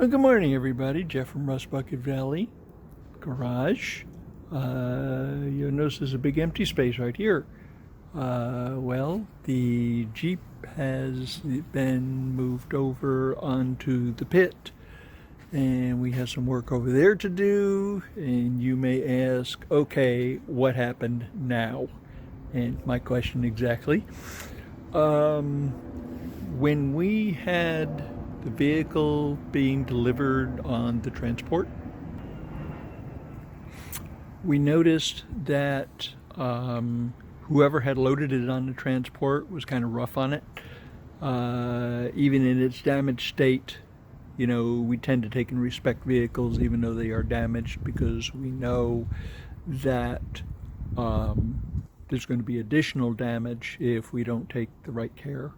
Well, good morning, everybody. Jeff from Rust Bucket Valley Garage. You'll notice there's a big empty space right here. Well, the Jeep has been moved over onto the pit, and we have some work over there to do. And you may ask, okay, what happened now? And my question exactly. When we had the vehicle being delivered on the transport, we noticed that whoever had loaded it on the transport was kind of rough on it. Even in its damaged state, you know, we tend to take and respect vehicles even though they are damaged, because we know that there's going to be additional damage if we don't take the right care.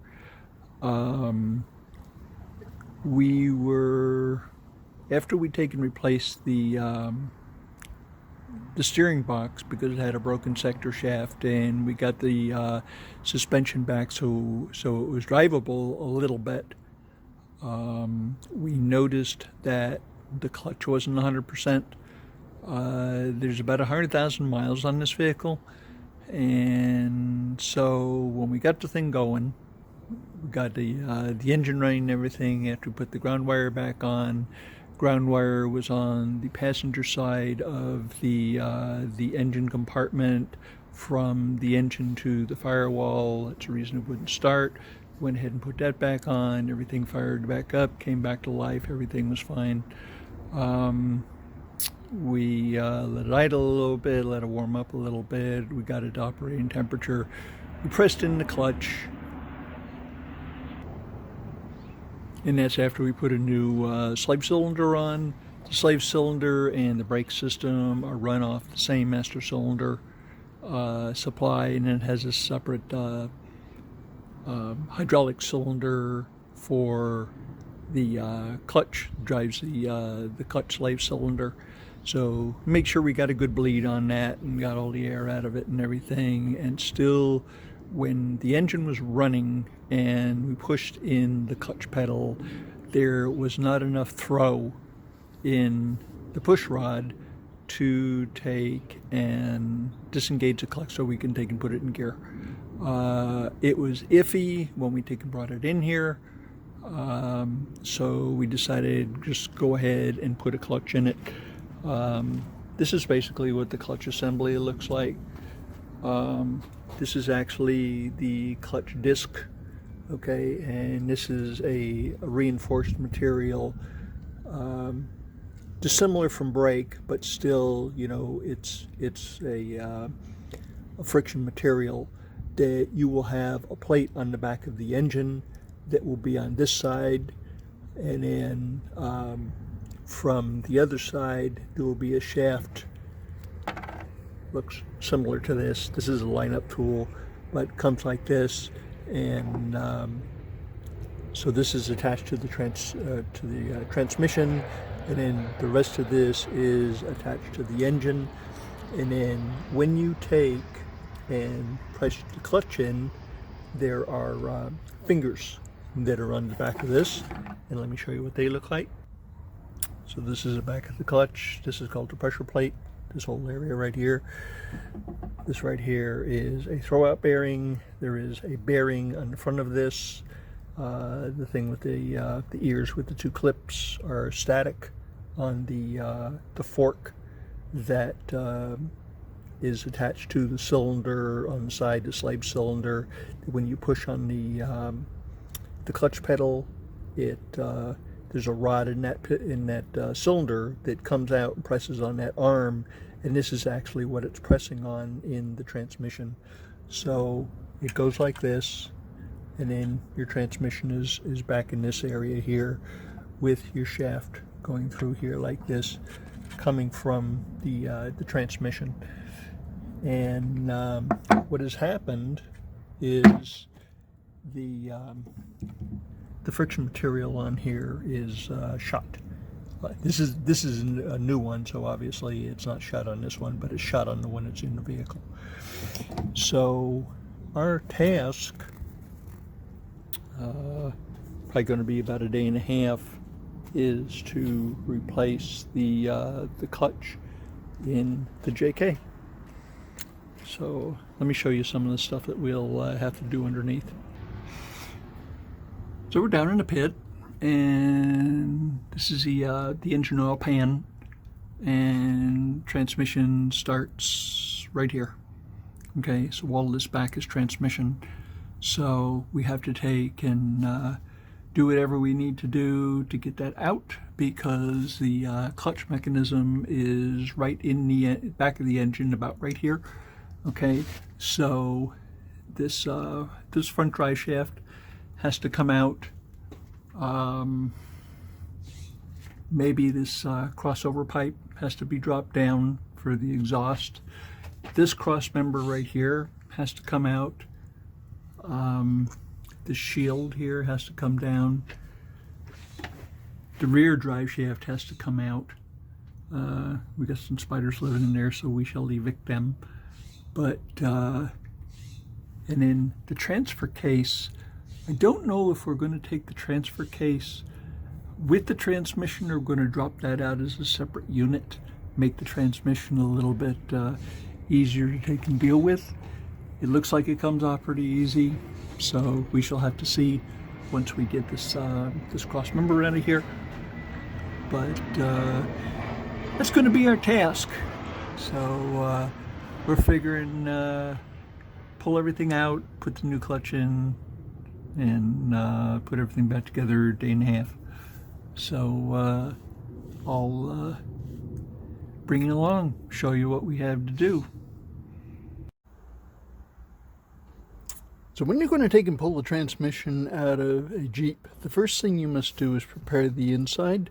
After we'd taken and replaced the steering box because it had a broken sector shaft, and we got the suspension back so it was drivable a little bit, we noticed that the clutch wasn't 100%. There's about 100,000 miles on this vehicle, and so when we got the thing going, we got the engine running and everything. After we put the ground wire back on, ground wire was on the passenger side of the engine compartment from the engine to the firewall. That's the reason it wouldn't start. Went ahead and put that back on. Everything fired back up, came back to life. Everything was fine. We let it idle a little bit, let it warm up a little bit. We got it to operating temperature. We pressed in the clutch. And that's after we put a new slave cylinder on. The slave cylinder and the brake system are run off the same master cylinder supply, and then it has a separate hydraulic cylinder for the clutch, drives the clutch slave cylinder. So make sure we got a good bleed on that and got all the air out of it and everything. And still, when the engine was running and we pushed in the clutch pedal, there was not enough throw in the push rod to take and disengage the clutch so we can take and put it in gear. It was iffy when we take and brought it in here, so we decided just go ahead and put a clutch in it. This is basically what the clutch assembly looks like. This is actually the clutch disc, okay, and this is a reinforced material, dissimilar from brake, but still, you know, it's a friction material that you will have a plate on the back of the engine that will be on this side, and then from the other side there will be a shaft. Looks similar to this. This is a lineup tool, but comes like this, and so this is attached to the transmission, and then the rest of this is attached to the engine. And then when you take and press the clutch in, there are fingers that are on the back of this, and let me show you what they look like. So this is the back of the clutch. This is called the pressure plate. This whole area right here. This right here is a throwout bearing. There is a bearing on the front of this. The thing with the ears with the two clips are static on the fork that is attached to the cylinder on the side, the slave cylinder. When you push on the clutch pedal, there's a rod in that cylinder that comes out and presses on that arm, and this is actually what it's pressing on in the transmission. So it goes like this, and then your transmission is back in this area here, with your shaft going through here like this, coming from the transmission. And what has happened is the friction material on here is shot. This is a new one, so obviously it's not shot on this one, but it's shot on the one that's in the vehicle. So our task, probably going to be about a day and a half, is to replace the clutch in the JK. So let me show you some of the stuff that we'll have to do underneath. So we're down in the pit, and this is the engine oil pan, and transmission starts right here. Okay, so all of this back is transmission. So we have to take and do whatever we need to do to get that out, because the clutch mechanism is right in the back of the engine, about right here. Okay, so this front drive shaft has to come out. Maybe this crossover pipe has to be dropped down for the exhaust. This cross member right here has to come out. The shield here has to come down. The rear drive shaft has to come out. We got some spiders living in there, so we shall evict them. But and then the transfer case, I don't know if we're going to take the transfer case with the transmission, or we're going to drop that out as a separate unit, make the transmission a little bit easier to take and deal with. It looks like it comes off pretty easy, so we shall have to see once we get this this cross member out of here. But that's going to be our task. So we're figuring pull everything out, put the new clutch in, and put everything back together a day and a half. So I'll bring you along, show you what we have to do. So when you're going to take and pull the transmission out of a Jeep, the first thing you must do is prepare the inside.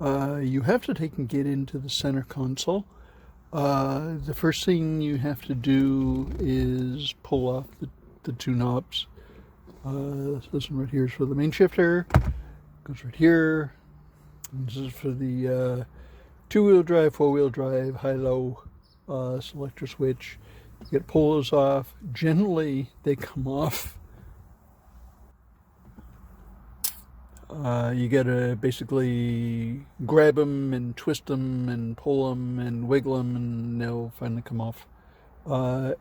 You have to take and get into the center console. The first thing you have to do is pull off the two knobs. This one right here is for the main shifter. Goes right here. And this is for the two-wheel drive, four-wheel drive, high-low selector switch. You get to pull those off. Generally, they come off. You gotta basically grab them and twist them and pull them and wiggle them, and they'll finally come off.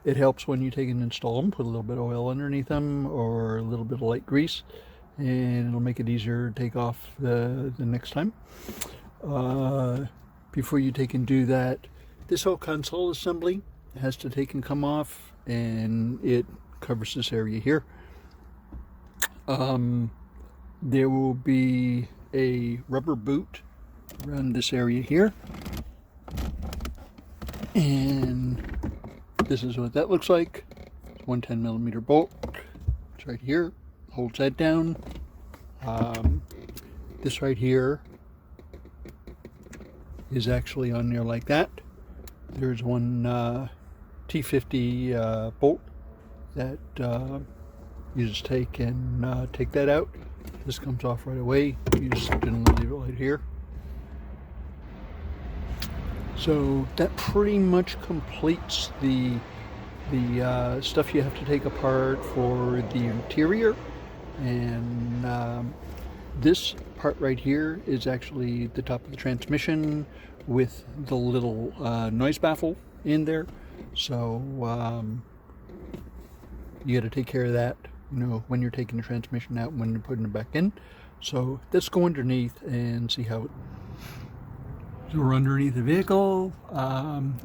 It helps when you take and install them. Put a little bit of oil underneath them, or a little bit of light grease, and it'll make it easier to take off the next time. Before you take and do that, this whole console assembly has to take and come off, and it covers this area here. There will be a rubber boot around this area here, and this is what that looks like. It's 110mm bolt. It's right here, holds that down. This right here is actually on there like that. There's one T50 bolt that you just take and take that out. This comes off right away. You just generally leave it right here. So that pretty much completes the stuff you have to take apart for the interior. And this part right here is actually the top of the transmission with the little noise baffle in there. So you got to take care of that, you know, when you're taking the transmission out and when you're putting it back in. So let's go underneath and see how it. So we're underneath the vehicle.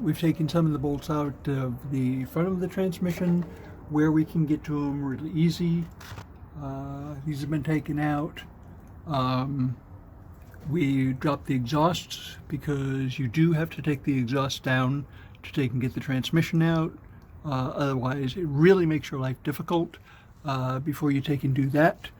We've taken some of the bolts out of the front of the transmission where we can get to them really easy. These have been taken out. We dropped the exhaust because you do have to take the exhaust down to take and get the transmission out. Otherwise, it really makes your life difficult. Before you take and do that,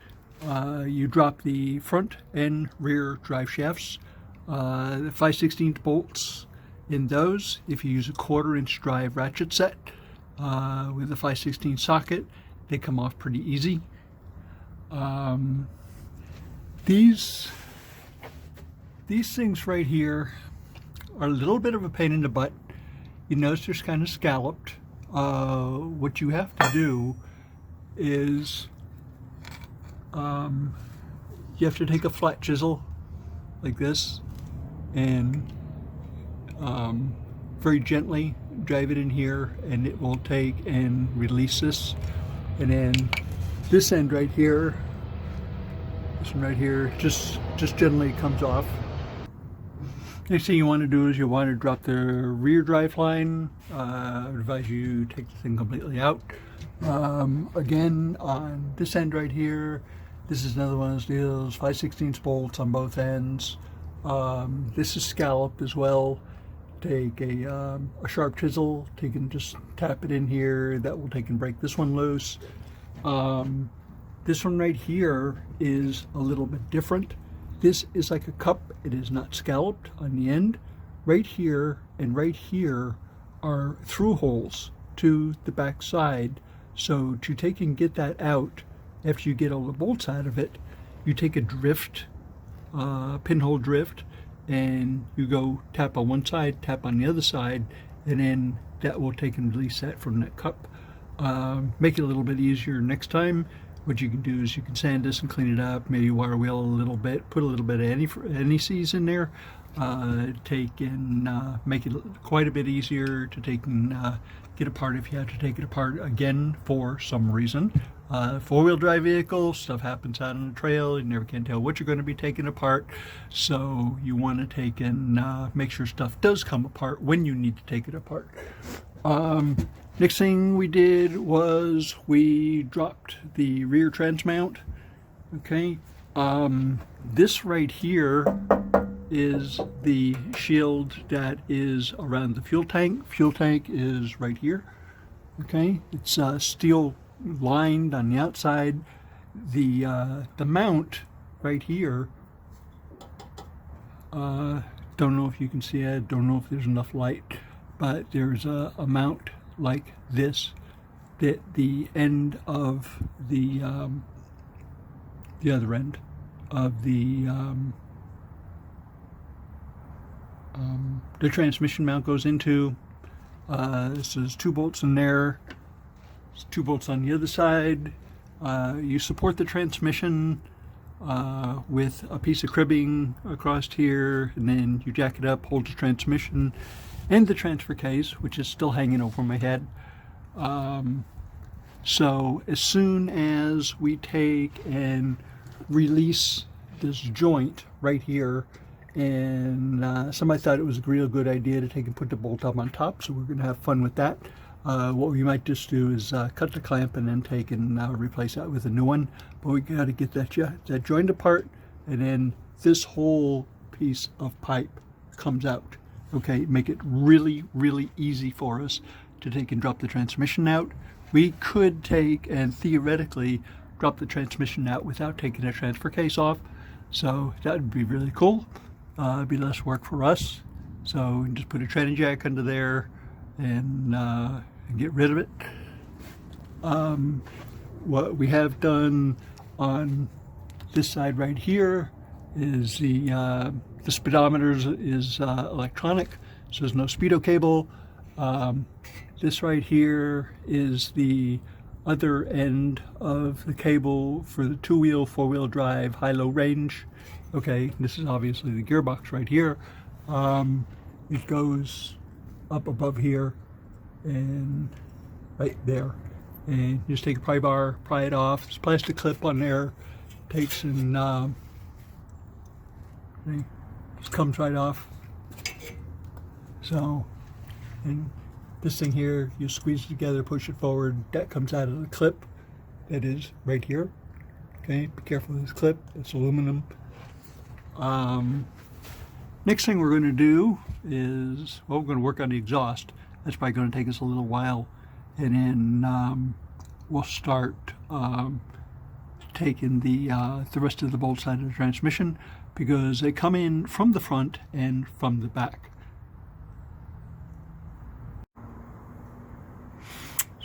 you drop the front and rear drive shafts. The 5/16 bolts in those. If you use a 1/4-inch drive ratchet set with a 5/16 socket, they come off pretty easy. These things right here are a little bit of a pain in the butt. You notice they're kind of scalloped. What you have to do is you have to take a flat chisel like this, and very gently drive it in here, and it will take and release this. And then this end right here, this one right here, just gently comes off. Next thing you want to do is you want to drop the rear drive line. I would advise you take the thing completely out. Again, on this end right here, this is another one of those deals, 5/16 bolts on both ends. This is scalloped as well. Take a sharp chisel, take and just tap it in here. That will take and break this one loose. This one right here is a little bit different. This is like a cup. It is not scalloped on the end. Right here and right here are through holes to the back side. So to take and get that out, after you get all the bolts out of it, you take a drift, pinhole drift, and you go tap on one side, tap on the other side, and then that will take and release that from that cup. Make it a little bit easier next time. What you can do is you can sand this and clean it up, maybe wire wheel a little bit, put a little bit of anti-seize in there, take and make it quite a bit easier to take and get apart if you have to take it apart again for some reason. Four-wheel drive vehicle, stuff happens out on the trail, you never can tell what you're going to be taking apart, so you want to take and make sure stuff does come apart when you need to take it apart. Next thing we did was we dropped the rear trans mount. Okay, this right here is the shield that is around the fuel tank. Fuel tank is right here. Okay, it's steel lined on the outside. The mount right here, don't know if you can see it, don't know if there's enough light, but there's a mount like this, that the end of the other end of the transmission mount goes into. This is 2 bolts in there, 2 bolts on the other side. You support the transmission with a piece of cribbing across here, and then you jack it up, hold the transmission and the transfer case, which is still hanging over my head. So as soon as we take and release this joint right here, and somebody thought it was a real good idea to take and put the bolt up on top, so we're going to have fun with that. What we might just do is cut the clamp and then take and replace that with a new one, but we got to get that joint apart, and then this whole piece of pipe comes out. Okay, make it really, really easy for us to take and drop the transmission out. We could take and theoretically drop the transmission out without taking the transfer case off, so that would be really cool. It'd be less work for us. So we can just put a tranny jack under there and get rid of it. What we have done on this side right here is the speedometer is electronic, so there's no speedo cable. This right here is the other end of the cable for the 2-wheel, 4-wheel drive, high-low range. Okay, this is obviously the gearbox right here. It goes up above here and right there. And you just take a pry bar, pry it off. There's a plastic clip on there. Takes and just comes right off. So, and this thing here, you squeeze it together, push it forward. That comes out of the clip that is right here. Okay, be careful with this clip. It's aluminum. Next thing we're going to do is, well, we're going to work on the exhaust. That's probably going to take us a little while, and then we'll start taking the rest of the bolts out of the transmission, because they come in from the front and from the back.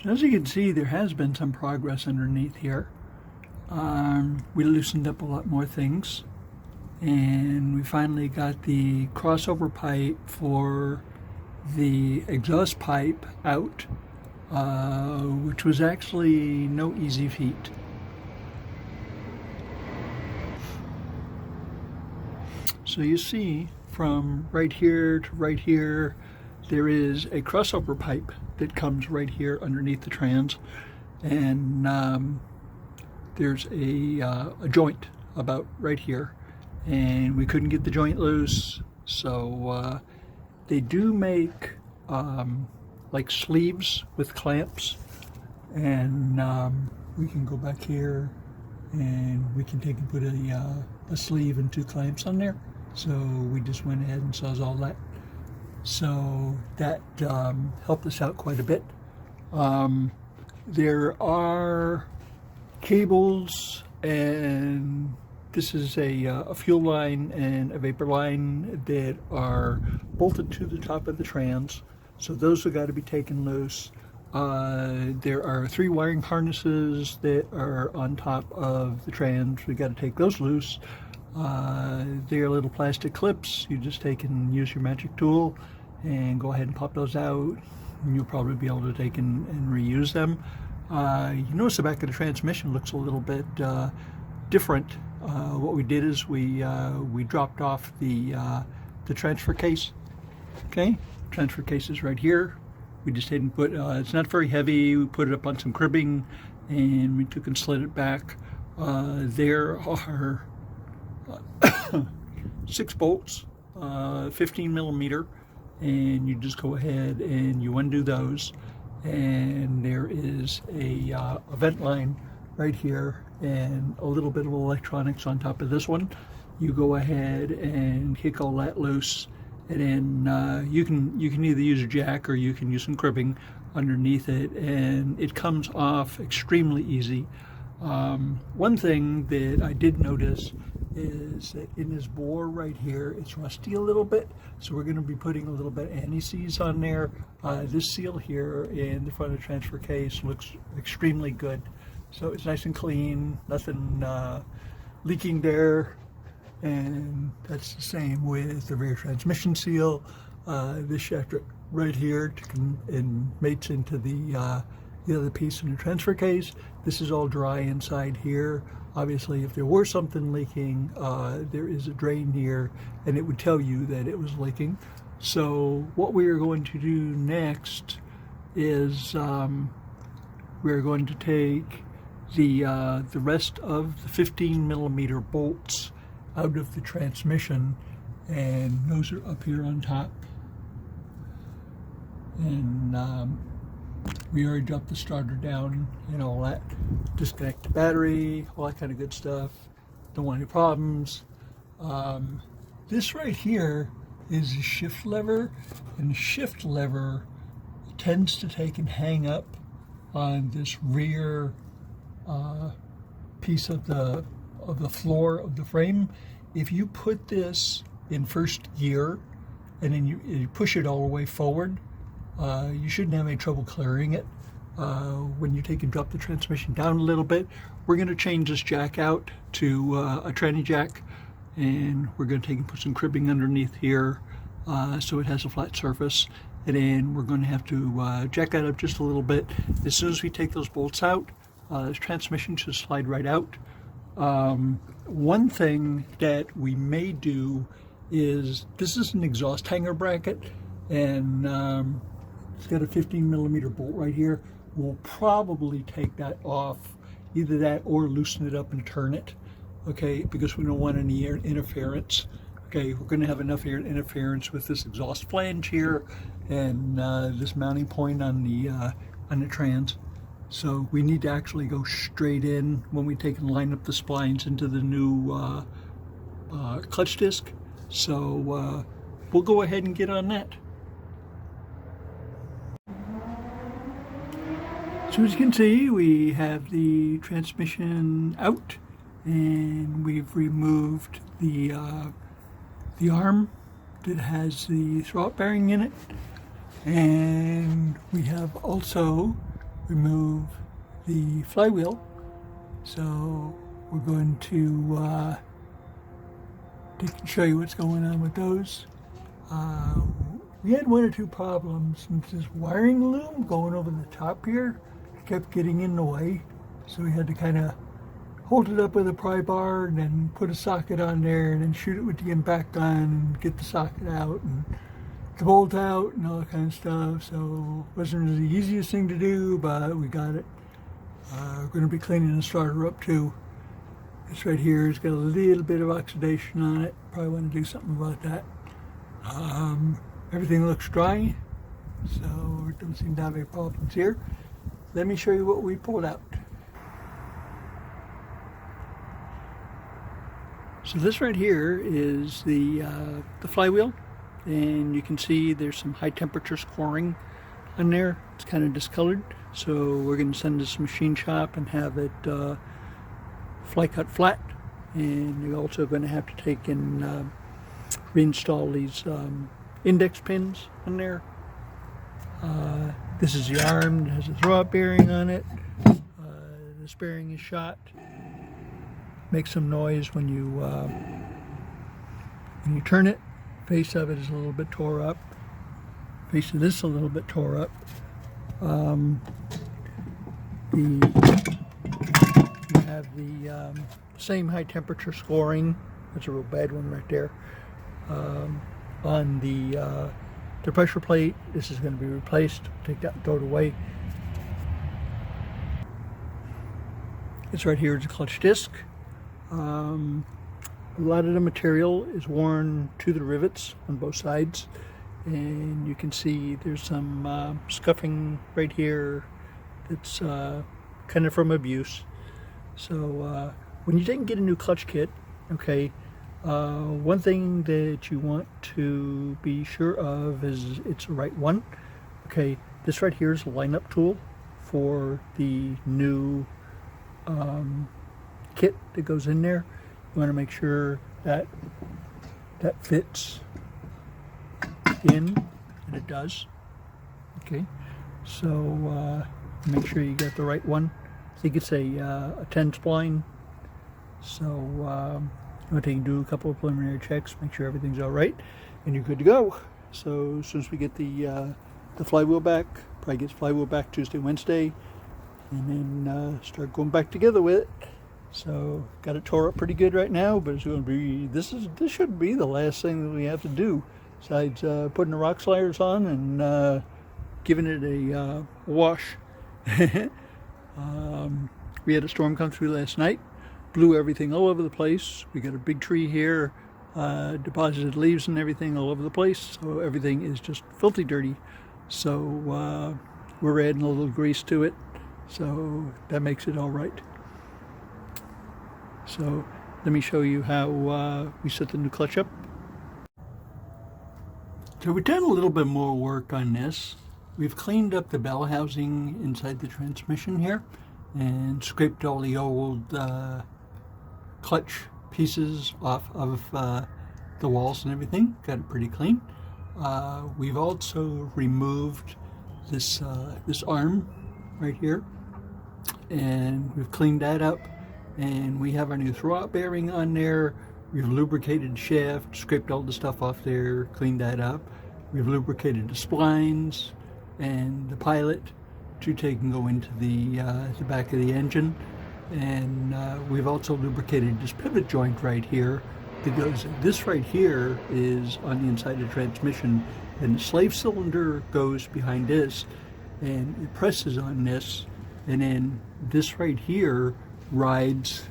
So as you can see, there has been some progress underneath here. We loosened up a lot more things, and we finally got the crossover pipe for the exhaust pipe out, which was actually no easy feat. So you see from right here to right here, there is a crossover pipe that comes right here underneath the trans, and there's a joint about right here, and we couldn't get the joint loose, so they do make like sleeves with clamps, and we can go back here and we can take and put a sleeve and 2 clamps on there. So we just went ahead and sawzalled that. So that helped us out quite a bit. There are cables, and this is a fuel line and a vapor line that are bolted to the top of the trans. So those have got to be taken loose. There are 3 wiring harnesses that are on top of the trans. We got to take those loose. They're little plastic clips. You just take and use your magic tool and go ahead and pop those out, and you'll probably be able to take and reuse them. You notice the back of the transmission looks a little bit different. What we did is we dropped off the transfer case. Okay, transfer case is right here. We just didn't put, it's not very heavy. We put it up on some cribbing and we took and slid it back. There are 6 bolts, 15 millimeter, and you just go ahead and you undo those, and there is a vent line right here and a little bit of electronics on top of this one. You go ahead and kick all that loose, and then you can either use a jack or you can use some cribbing underneath it, and it comes off extremely easy. One thing that I did notice is that in this bore right here, it's rusty a little bit, so we're going to be putting a little bit of anti-seize on there. This seal here in the front of the transfer case looks extremely good, so it's nice and clean, nothing leaking there. And that's the same with the rear transmission seal. This shaft right here and mates into the other piece in the transfer case. This is all dry inside here. Obviously, if there were something leaking, there is a drain here, and it would tell you that it was leaking. So what we are going to do next is we're going to take the rest of the 15 millimeter bolts out of the transmission, and those are up here on top, and we already dropped the starter down and all that. Disconnect the battery, all that kind of good stuff. Don't want any problems. This right here is a shift lever, and the shift lever tends to take and hang up on this rear piece of the floor of the frame. If you put this in first gear and then you push it all the way forward, you shouldn't have any trouble clearing it. When you take and drop the transmission down a little bit, we're going to change this jack out to a tranny jack, and we're going to take and put some cribbing underneath here so it has a flat surface, and then we're going to have to jack that up just a little bit. As soon as we take those bolts out, this transmission should slide right out. One thing that we may do is, this is an exhaust hanger bracket, and it's got a 15 millimeter bolt right here. We'll probably take that off, either that or loosen it up and turn it, okay, because we don't want any air interference. Okay, we're going to have enough air interference with this exhaust flange here and this mounting point on the trans. So we need to actually go straight in when we take and line up the splines into the new clutch disc. So we'll go ahead and get on that. So as you can see, we have the transmission out, and we've removed the arm that has the throwout bearing in it, and we have also removed the flywheel. So we're going to show you what's going on with those. We had 1 or 2 problems with this wiring loom going over the top here. It kept getting in the way, so we had to kind of hold it up with a pry bar and then put a socket on there and then shoot it with the impact gun, get the socket out and the bolt out and all that kind of stuff. So it wasn't the easiest thing to do, but we got it. We're going to be cleaning the starter up too. This right here has got a little bit of oxidation on it. Probably want to do something about that. Everything looks dry, so we don't seem to have any problems here. Let me show you what we pulled out. So this right here is the flywheel, and you can see there's some high temperature scoring on there. It's kind of discolored, so we're going to send this to machine shop and have it fly cut flat. And you're also going to have to take and reinstall these index pins on there. This is the arm. It has a throw-out bearing on it. This bearing is shot. Makes some noise when you turn it. Face of it is a little bit tore up. Face of this is a little bit tore up. You have the same high temperature scoring. That's a real bad one right there. On the pressure plate, this is going to be replaced. Take that and throw it away. It's right here is a clutch disc. A lot of the material is worn to the rivets on both sides, and you can see there's some scuffing right here that's kind of from abuse. So when you take and get a new clutch kit, okay, one thing that you want to be sure of is it's the right one. Okay, this right here is a lineup tool for the new kit that goes in there. You want to make sure that that fits in, and it does. Okay, so make sure you get the right one. I think it's a 10 spline. So I'm going to do a couple of preliminary checks, make sure everything's all right, and you're good to go. So as soon as we get the flywheel back, probably get the flywheel back Tuesday, Wednesday, and then start going back together with it. So got it tore up pretty good right now, but it's going to be this should be the last thing that we have to do, besides putting the rock sliders on and giving it a wash. We had a storm come through last night, blew everything all over the place. We got a big tree here, deposited leaves and everything all over the place, so everything is just filthy dirty. So we're adding a little grease to it, so that makes it all right. So let me show you how we set the new clutch up. So we've done a little bit more work on this. We've cleaned up the bell housing inside the transmission here and scraped all the old clutch pieces off of the walls and everything. Got it pretty clean. We've also removed this arm right here, and we've cleaned that up. And we have our new throw-out bearing on there. We've lubricated the shaft, scraped all the stuff off there, cleaned that up. We've lubricated the splines and the pilot to take and go into the back of the engine. And we've also lubricated this pivot joint right here that goes, this right here is on the inside of the transmission, and the slave cylinder goes behind this, and it presses on this, and then this right here rides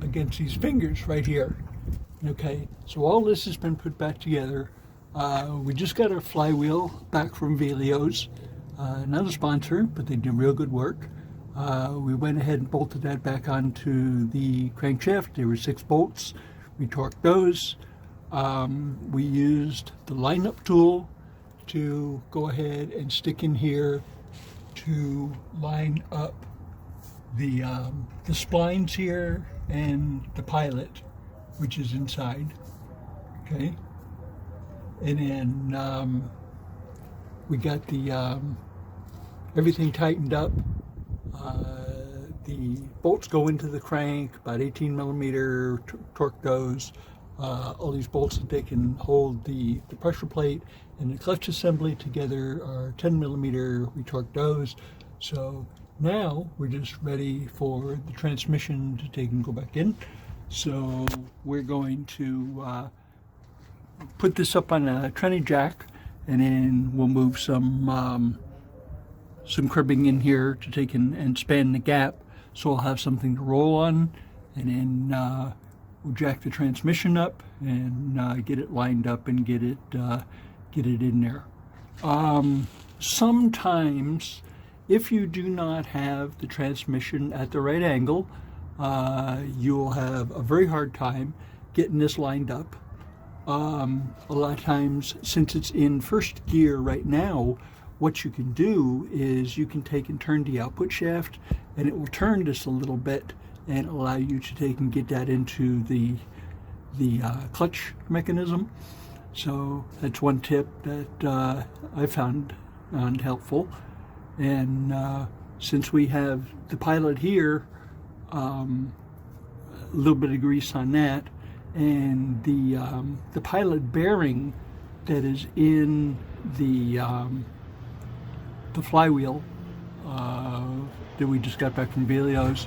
against these fingers right here. Okay, so all this has been put back together. We just got our flywheel back from Velios, not a sponsor, but they do real good work. We went ahead and bolted that back onto the crankshaft. There were 6 bolts. We torqued those. We used the lineup tool to go ahead and stick in here to line up the splines here and the pilot, which is inside. Okay, and then we got the everything tightened up. The bolts go into the crank, about 18 millimeter, torque those. All these bolts that they can hold the pressure plate and the clutch assembly together are 10 millimeter. We torque those. So Now we're just ready for the transmission to take and go back in. So we're going to put this up on a tranny jack, and then we'll move some cribbing in here to take and span the gap, so I'll have something to roll on, and then we'll jack the transmission up and get it lined up and get it in there. Sometimes, if you do not have the transmission at the right angle, you'll have a very hard time getting this lined up. A lot of times, since it's in first gear right now, what you can do is you can take and turn the output shaft, and it will turn just a little bit and allow you to take and get that into the clutch mechanism. So that's one tip that I found helpful. And since we have the pilot here, a little bit of grease on that, and the pilot bearing that is in the flywheel that we just got back from Velios,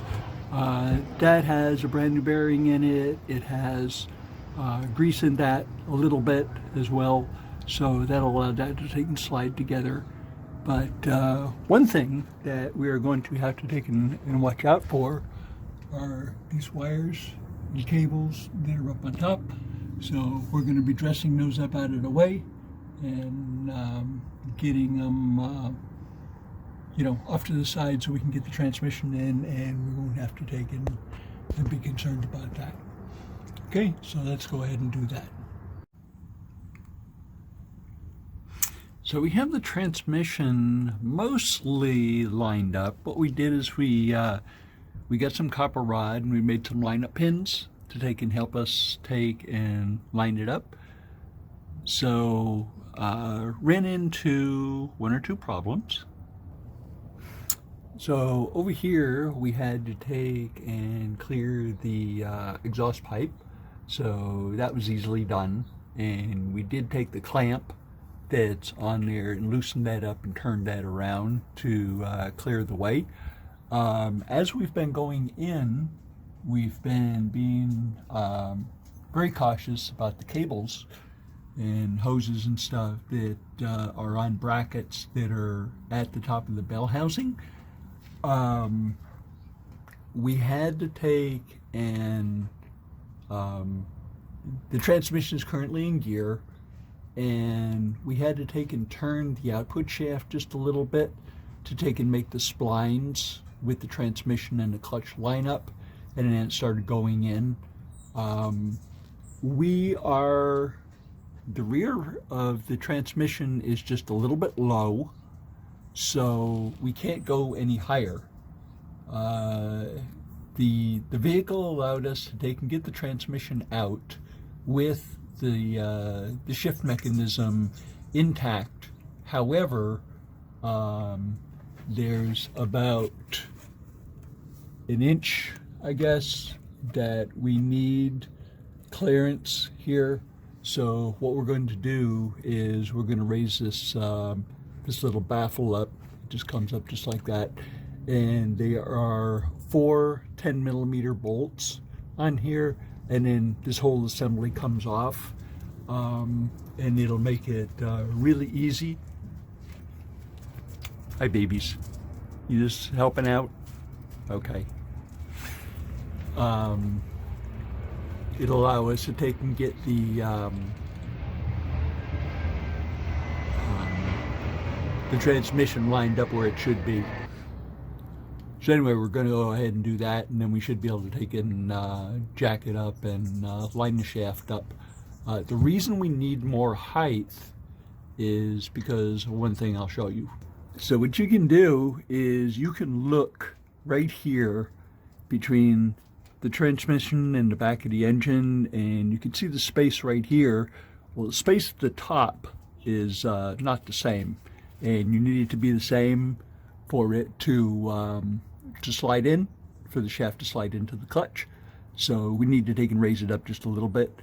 that has a brand new bearing in it. It has grease in that a little bit as well, so that'll allow that to take and slide together. But one thing that we are going to have to take and watch out for are these wires and cables that are up on top. So we're going to be dressing those up out of the way and getting them off to the side so we can get the transmission in, and we won't have to take and be concerned about that. Okay, so let's go ahead and do that. So we have the transmission mostly lined up. What we did is we got some copper rod and we made some line-up pins to take and help us take and line it up. So ran into one or two problems. So over here we had to take and clear the exhaust pipe. So that was easily done, and we did take the clamp that's on there and loosen that up and turn that around to clear the way. As we've been going in, we've been being very cautious about the cables and hoses and stuff that are on brackets that are at the top of the bell housing. We had to take and the transmission is currently in gear, and we had to take and turn the output shaft just a little bit to take and make the splines with the transmission and the clutch line up, and then it started going in. The rear of the transmission is just a little bit low, so we can't go any higher. The vehicle allowed us to take and get the transmission out with the shift mechanism intact. However, there's about an inch, I guess, that we need clearance here. So what we're going to do is we're going to raise this this little baffle up. It just comes up just like that, and there are 4 10mm bolts on here, and then this whole assembly comes off, and it'll make it really easy. Hi babies, you just helping out? Okay. It'll allow us to take and get the transmission lined up where it should be. So anyway, we're going to go ahead and do that, and then we should be able to take it and jack it up and line the shaft up. The reason we need more height is because of one thing I'll show you. So what you can do is you can look right here between the transmission and the back of the engine, and you can see the space right here. Well, the space at the top is not the same, and you need it to be the same for it to slide in, for the shaft to slide into the clutch. So we need to take and raise it up just a little bit.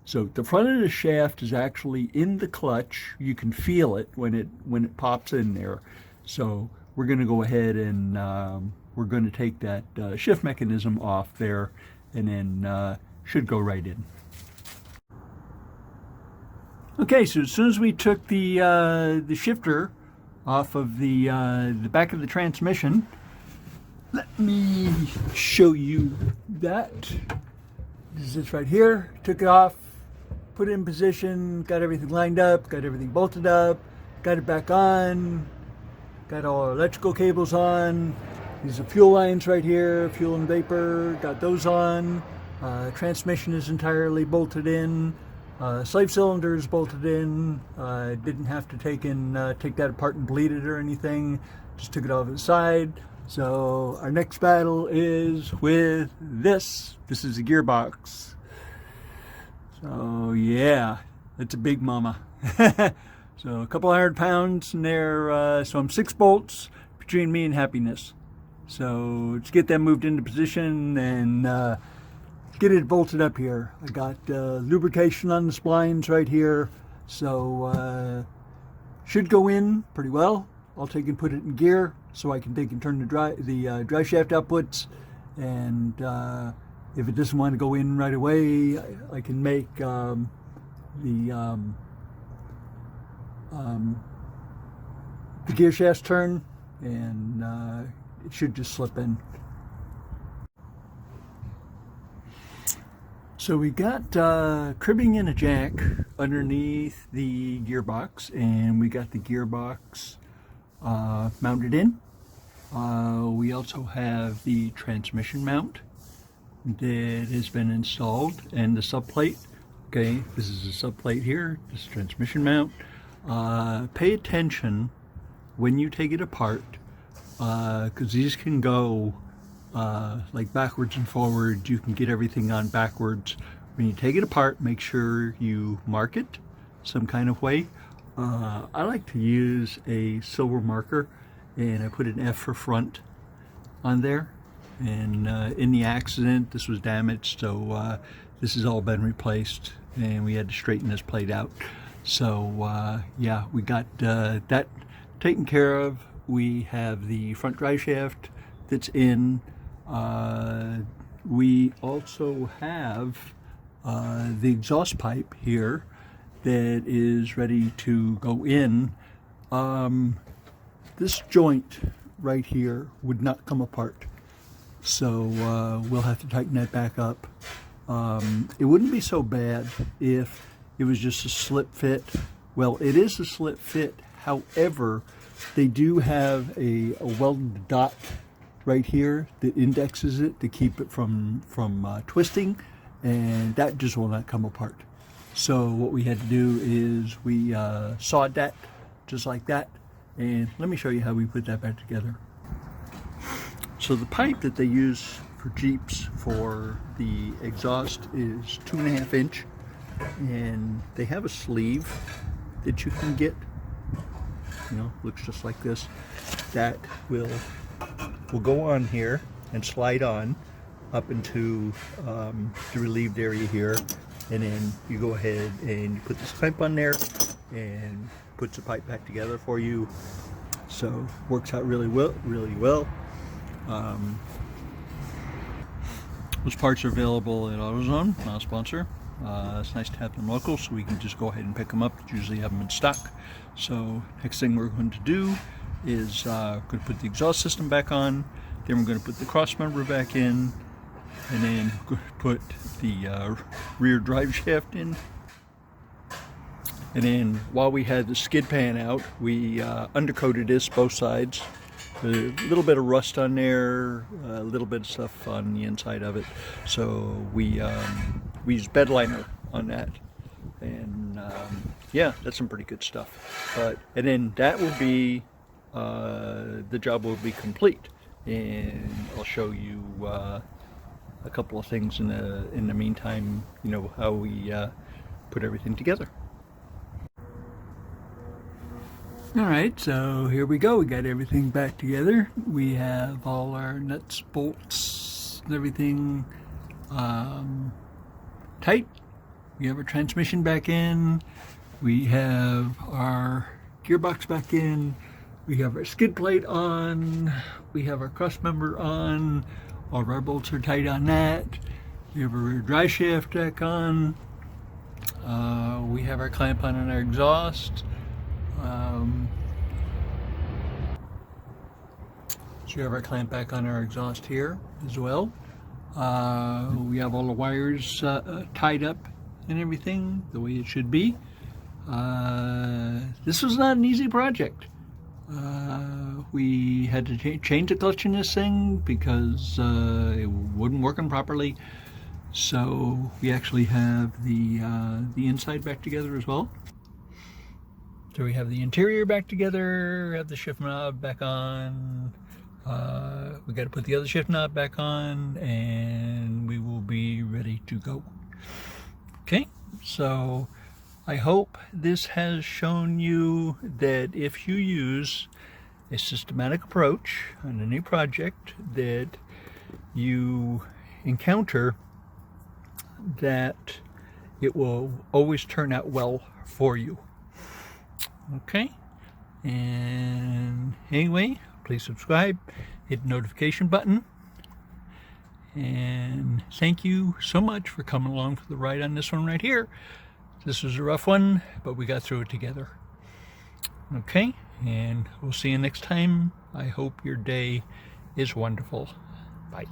So the front of the shaft is actually in the clutch. You can feel it when it pops in there. So we're going to go ahead and we're going to take that shift mechanism off there, and then should go right in. Okay, so as soon as we took the shifter off of the back of the transmission, let me show you that. This is this right here. Took it off, put it in position, got everything lined up, got everything bolted up, got it back on, got all our electrical cables on. These are fuel lines right here, fuel and vapor, got those on. Transmission is entirely bolted in. Slave cylinder is bolted in. Didn't have to take that apart and bleed it or anything. Just took it off the side. So our next battle is with this. This is a gearbox. So yeah, it's a big mama. So a couple 100 pounds in there. So I'm 6 bolts between me and happiness. So let's get them moved into position and get it bolted up here. I got lubrication on the splines right here. So should go in pretty well. I'll take and put it in gear so I can take and turn the drive shaft outputs, and if it doesn't want to go in right away, I can make the gear shafts turn, and it should just slip in. So we got cribbing and a jack underneath the gearbox, and we got the gearbox mounted in. We also have the transmission mount that has been installed, and the subplate. Okay, this is a subplate here. This is transmission mount. Pay attention when you take it apart, because these can go like backwards and forwards. You can get everything on backwards. When you take it apart, make sure you mark it some kind of way. I like to use a silver marker, and I put an F for front on there. And in the accident, this was damaged, so this has all been replaced, and we had to straighten this plate out. So yeah, we got that taken care of. We have the front drive shaft that's in. We also have the exhaust pipe here that is ready to go in. This joint right here would not come apart, so we'll have to tighten that back up. It wouldn't be so bad if it was just a slip fit. Well, it is a slip fit. However, they do have a welded dot right here that indexes it to keep it from twisting, and that just will not come apart. So what we had to do is we sawed that just like that, and let me show you how we put that back together. So the pipe that they use for Jeeps for the exhaust is 2.5 inch, and they have a sleeve that you can get, you know, looks just like this, that will go on here and slide on up into the relieved area here, and then you go ahead and you put this pipe on there and puts the pipe back together for you. So works out really well. Those parts are available at AutoZone, not a sponsor. It's nice to have them local, so we can just go ahead and pick them up. Usually have them in stock. So next thing we're going to do is going to put the exhaust system back on, then we're going to put the cross member back in, and then we're going to put the rear drive shaft in. And then while we had the skid pan out, we undercoated this both sides. A little bit of rust on there, a little bit of stuff on the inside of it. So we used bed liner on that, and yeah, that's some pretty good stuff. And then that will be the job will be complete, and I'll show you a couple of things in the meantime. You know how we put everything together. Alright, so here we go. We got everything back together. We have all our nuts, bolts, and everything tight. We have our transmission back in. We have our gearbox back in. We have our skid plate on, we have our cross member on, all of our bolts are tight on that. We have our rear dry shaft deck on. We have our clamp on our exhaust. So we have our clamp back on our exhaust here as well. We have all the wires tied up and everything the way it should be. This was not an easy project. We had to change the clutch in this thing because it wasn't working properly. So we actually have the inside back together as well. So we have the interior back together, have the shift knob back on. We got to put the other shift knob back on, and we will be ready to go. Okay, so I hope this has shown you that if you use a systematic approach on any project that you encounter, that it will always turn out well for you. Okay, and anyway, please subscribe, hit the notification button, and thank you so much for coming along for the ride on this one right here. This was a rough one, but we got through it together. Okay, and we'll see you next time. I hope your day is wonderful. Bye.